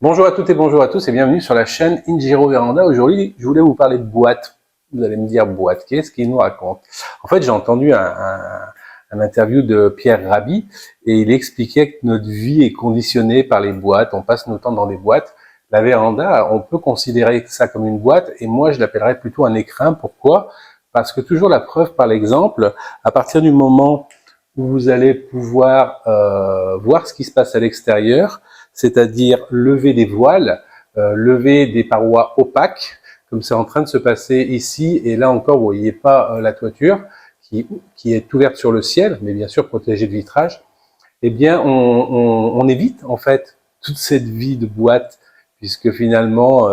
Bonjour à toutes et bonjour à tous et bienvenue sur la chaîne Injiro Véranda. Aujourd'hui, je voulais vous parler de boîte. Vous allez me dire boîte, qu'est-ce qu'il nous raconte? En fait, j'ai entendu un interview de Pierre Rabhi et il expliquait que notre vie est conditionnée par les boîtes. On passe notre temps dans des boîtes. La véranda, on peut considérer ça comme une boîte et moi, je l'appellerais plutôt un écrin. Pourquoi? Parce que toujours la preuve par l'exemple, à partir du moment où vous allez pouvoir voir ce qui se passe à l'extérieur, c'est-à-dire lever des voiles, lever des parois opaques, comme c'est en train de se passer ici, et là encore, vous voyez pas la toiture qui est ouverte sur le ciel, mais bien sûr protégée de vitrage. Eh bien, on évite en fait toute cette vie de boîte, puisque finalement,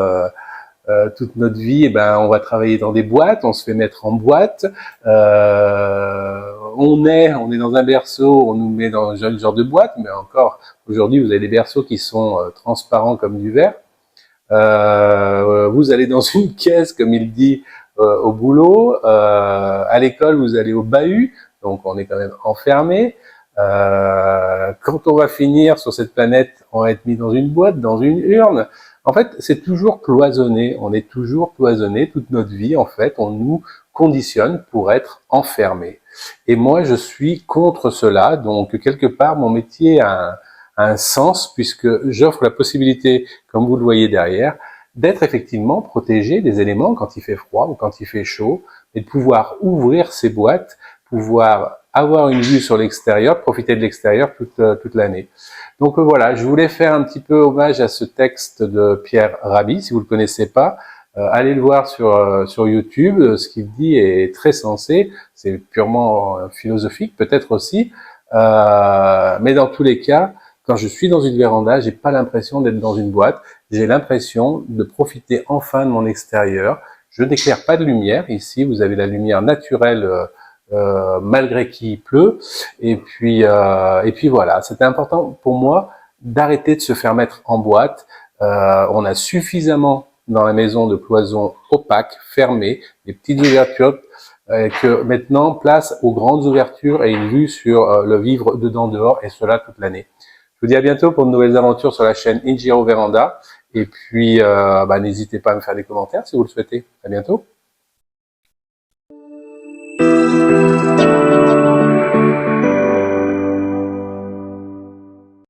toute notre vie, eh ben, on va travailler dans des boîtes, on se fait mettre en boîte, on est dans un berceau, on nous met dans un genre de boîte, mais encore, aujourd'hui, vous avez des berceaux qui sont transparents comme du verre. Vous allez dans une caisse, comme il dit, au boulot. À l'école, vous allez au bahut, donc on est quand même enfermé. Quand on va finir sur cette planète, on va être mis dans une boîte, dans une urne. En fait, c'est toujours cloisonné. On est toujours cloisonné toute notre vie. En fait, on nous conditionne pour être enfermé. Et moi, je suis contre cela. Donc, quelque part, mon métier a un sens puisque j'offre la possibilité, comme vous le voyez derrière, d'être effectivement protégé des éléments quand il fait froid ou quand il fait chaud, et de pouvoir ouvrir ces boîtes, pouvoir avoir une vue sur l'extérieur, profiter de l'extérieur toute l'année. Donc voilà, je voulais faire un petit peu hommage à ce texte de Pierre Rabhi. Si vous le connaissez pas, allez le voir sur YouTube. Ce qu'il dit est très sensé. C'est purement philosophique, peut-être aussi. Mais dans tous les cas, quand je suis dans une véranda, j'ai pas l'impression d'être dans une boîte. J'ai l'impression de profiter enfin de mon extérieur. Je n'éclaire pas de lumière. Ici, vous avez la lumière naturelle malgré qu'il pleut. Et puis voilà. C'était important pour moi d'arrêter de se faire mettre en boîte. On a suffisamment dans la maison de cloisons opaques, fermées, des petites ouvertures, que maintenant place aux grandes ouvertures et une vue sur le vivre dedans dehors, et cela toute l'année. Je vous dis à bientôt pour de nouvelles aventures sur la chaîne Injiro Véranda. Et puis, n'hésitez pas à me faire des commentaires si vous le souhaitez. À bientôt.